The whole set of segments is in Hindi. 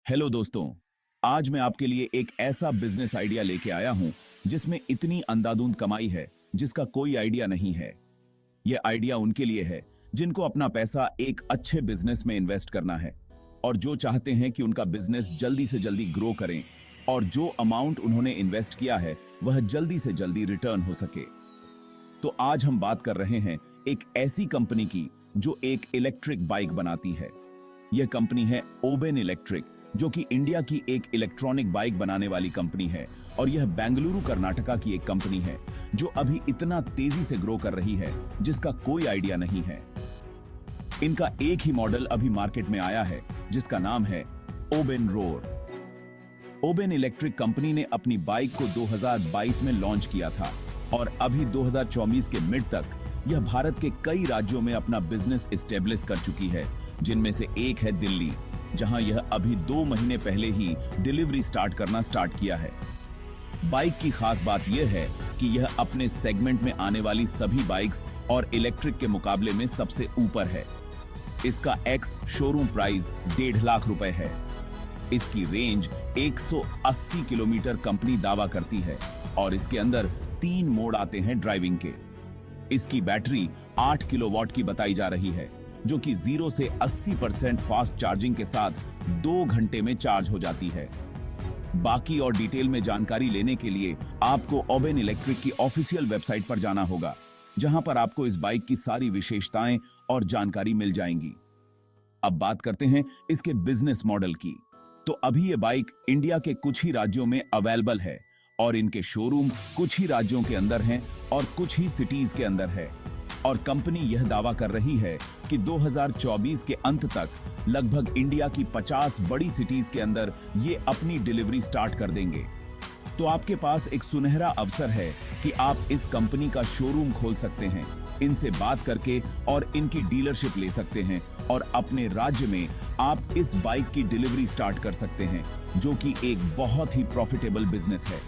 हेलो दोस्तों। आज मैं आपके लिए एक ऐसा बिजनेस आइडिया लेके आया हूं जिसमें इतनी अंधाधुंध कमाई है जिसका कोई आइडिया नहीं है। यह आइडिया उनके लिए है जिनको अपना पैसा एक अच्छे बिजनेस में इन्वेस्ट करना है और जो चाहते हैं कि उनका बिजनेस जल्दी से जल्दी ग्रो करें और जो अमाउंट उन्होंने इन्वेस्ट किया है वह जल्दी से जल्दी रिटर्न हो सके। तो आज हम बात कर रहे हैं एक ऐसी कंपनी की जो एक इलेक्ट्रिक बाइक बनाती है। यह कंपनी है ओबेन इलेक्ट्रिक, जो कि इंडिया की एक इलेक्ट्रॉनिक बाइक बनाने वाली कंपनी है और यह बेंगलुरु कर्नाटका की एक कंपनी है जो अभी इतना तेजी से ग्रो कर रही है जिसका कोई आइडिया नहीं है। इनका एक ही मॉडल अभी मार्केट में आया है जिसका नाम है Oben roar. Oben electric company ने अपनी बाइक को 2022 में लॉन्च किया था और अभी 2024 के मिड तक यह भारत के कई राज्यों में अपना बिजनेस एस्टेब्लिश कर चुकी है, जिनमें से एक है दिल्ली, जहां यह अभी 2 महीने पहले ही डिलीवरी स्टार्ट किया है। बाइक की खास बात यह है कि यह अपने सेगमेंट में आने वाली सभी बाइक्स और इलेक्ट्रिक के मुकाबले में सबसे ऊपर है। इसका एक्स शोरूम प्राइस 1.5 लाख रुपए है। इसकी रेंज 180 किलोमीटर कंपनी दावा करती है और इसके अंदर 3 मोड आते हैं ड्राइविंग के। इसकी बैटरी 8 किलोवाट की बताई जा रही है, जो कि 0 से 80% फास्ट चार्जिंग के साथ 2 घंटे में चार्ज हो जाती है। बाकी और डिटेल में जानकारी लेने के लिए आपको ओबेन इलेक्ट्रिक की ऑफिशियल वेबसाइट पर जाना होगा, जहां पर आपको इस बाइक की सारी विशेषताएं और जानकारी मिल जाएंगी। अब बात करते हैं इसके बिजनेस मॉडल की। तो अभी ये बाइक इंडिया के कुछ ही राज्यों में अवेलेबल है और इनके शोरूम कुछ ही राज्यों के अंदर हैं और कुछ ही सिटीज के अंदर है। और कंपनी यह दावा कर रही है कि 2024 के अंत तक लगभग इंडिया की 50 बड़ी सिटीज के अंदर ये अपनी डिलीवरी स्टार्ट कर देंगे। तो आपके पास एक सुनहरा अवसर है कि आप इस कंपनी का शोरूम खोल सकते हैं, इनसे बात करके और इनकी डीलरशिप ले सकते हैं और अपने राज्य में आप इस बाइक की डिलीवरी स्टार्ट कर सकते हैं, जो कि एक बहुत ही प्रॉफिटेबल बिजनेस है,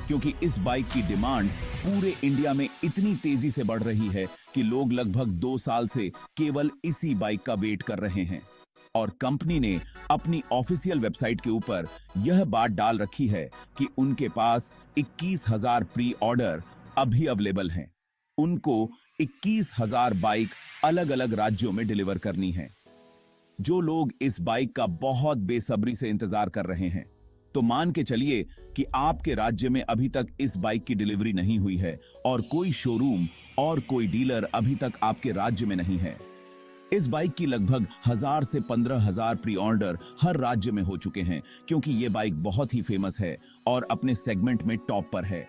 क्योंकि इस बाइक की डिमांड पूरे इंडिया में इतनी तेजी से बढ़ रही है कि लोग लगभग 2 साल से केवल इसी बाइक का वेट कर रहे हैं। और कंपनी ने अपनी ऑफिशियल वेबसाइट के ऊपर यह बात डाल रखी है कि उनके पास 21,000 प्री ऑर्डर अभी अवेलेबल हैं। उनको 21,000 बाइक अलग अलग राज्यों में डिलीवर करनी है। जो लोग इस बाइक का बहुत बेसब्री से इंतजार कर रहे हैं, तो मान के चलिए कि आपके राज्य में अभी तक इस बाइक की डिलीवरी नहीं हुई है और कोई शोरूम और कोई डीलर अभी तक आपके राज्य में नहीं है। इस बाइक की लगभग 1000 से 15,000 प्री ऑर्डर हर राज्य में हो चुके हैं, क्योंकि ये बाइक बहुत ही फेमस है और अपने सेगमेंट में टॉप पर है।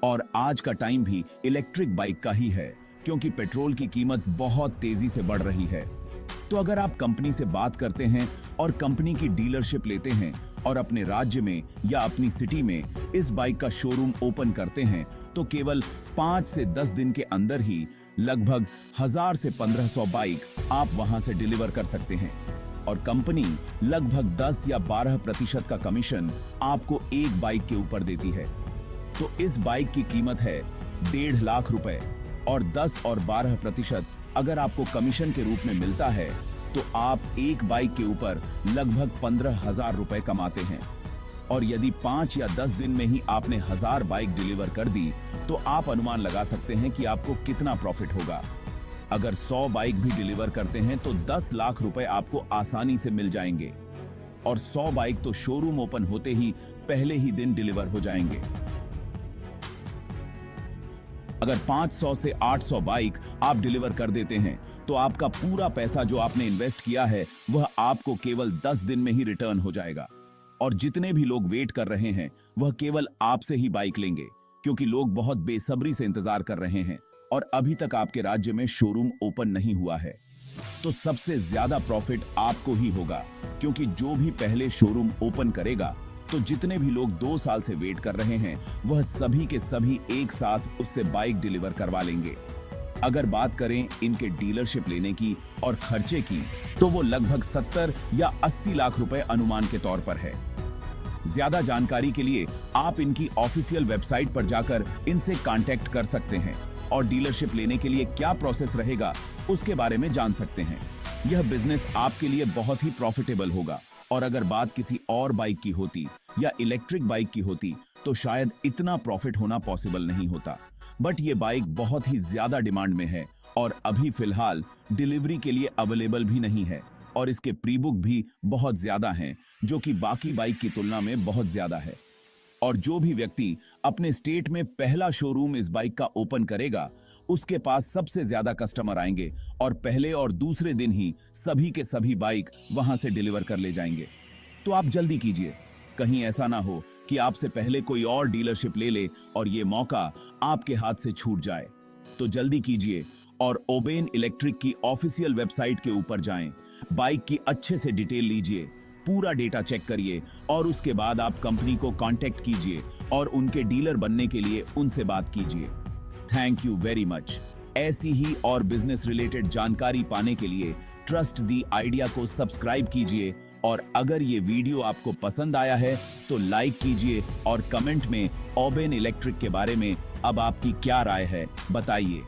और आज का टाइम भी इलेक्ट्रिक बाइक का ही है, क्योंकि पेट्रोल की कीमत बहुत तेजी से बढ़ रही है। तो अगर आप कंपनी से बात करते हैं और कंपनी की डीलरशिप लेते हैं और अपने राज्य में या अपनी सिटी में इस बाइक का शोरूम ओपन करते हैं, तो केवल 5 से 10 दिन के अंदर ही लगभग 1000 से 1500 बाइक आप वहां से डिलीवर कर सकते हैं और कंपनी लगभग 10 या 12% का कमीशन आपको एक बाइक के ऊपर देती है। तो इस बाइक की कीमत है 1.5 लाख रुपए और 10 और 12% अगर आपको कमीशन के रूप में मिलता है, तो आप एक बाइक के ऊपर लगभग 15,000 रुपए कमाते हैं। और यदि 5 या 10 दिन में ही आपने 1000 बाइक डिलीवर कर दी, तो आप अनुमान लगा सकते हैं कि आपको कितना प्रॉफिट होगा। अगर 100 बाइक भी डिलीवर करते हैं तो 10 लाख रुपए आपको आसानी से मिल जाएंगे और 100 बाइक तो शोरूम ओपन होते ही पहले ही दिन डिलीवर हो जाएंगे। अगर 500 से 800 बाइक आप डिलीवर कर देते हैं, तो आपका पूरा पैसा जो आपने इन्वेस्ट किया है वह आपको केवल 10 दिन में ही रिटर्न हो जाएगा। और जितने भी लोग वेट कर रहे हैं वह केवल आपसे ही बाइक लेंगे, क्योंकि लोग बहुत बेसब्री से इंतजार कर रहे हैं और अभी तक आपके राज्य में शोरूम ओपन नहीं हुआ है। तो सबसे ज्यादा प्रॉफिट आपको ही होगा, क्योंकि जो भी पहले शोरूम ओपन करेगा, तो जितने भी लोग 2 साल से वेट कर रहे हैं वह सभी के सभी एक साथ उससे बाइक डिलीवर करवा लेंगे। अगर बात करें इनके डीलरशिप लेने की और खर्चे की, तो वो लगभग 70 या 80 लाख रुपए अनुमान के तौर पर है। ज्यादा जानकारी के लिए आप इनकी ऑफिशियल वेबसाइट पर जाकर इनसे कांटेक्ट कर सकते हैं और डीलरशिप लेने के लिए क्या प्रोसेस रहेगा उसके बारे में जान सकते हैं। यह बिजनेस आपके लिए बहुत ही प्रॉफिटेबल होगा और अगर बात किसी और बाइक की होती या इलेक्ट्रिक बाइक की होती तो शायद इतना प्रॉफिट होना पॉसिबल नहीं होता। बट ये बाइक बहुत ही ज्यादा डिमांड में है और अभी फिलहाल डिलीवरी के लिए अवेलेबल भी नहीं है और इसके प्री बुक भी बहुत ज्यादा हैं, जो कि बाकी बाइक की तुलना में बहुत ज्यादा है। और जो भी व्यक्ति अपने स्टेट में पहला शोरूम इस बाइक का ओपन करेगा, उसके पास सबसे ज्यादा कस्टमर आएंगे और पहले और दूसरे दिन ही सभी के सभी बाइक वहां से डिलीवर कर ले जाएंगे। तो आप जल्दी कीजिए, कहीं ऐसा ना हो कि आपसे पहले कोई और डीलरशिप ले ले और ये मौका आपके हाथ से छूट जाए। तो जल्दी कीजिए और ओबेन इलेक्ट्रिक की ऑफिशियल वेबसाइट के ऊपर जाएं, बाइक की अच्छे से डिटेल लीजिए, पूरा डेटा चेक करिए और उसके बाद आप कंपनी को कांटेक्ट कीजिए और उनके डीलर बनने के लिए उनसे बात कीजिए। Thank you very much. ऐसी ही और बिजनेस रिलेटेड जानकारी पाने के लिए ट्रस्ट दी आइडिया को सब्सक्राइब कीजिए और अगर ये वीडियो आपको पसंद आया है तो लाइक कीजिए और कमेंट में ओबेन इलेक्ट्रिक के बारे में अब आपकी क्या राय है बताइए।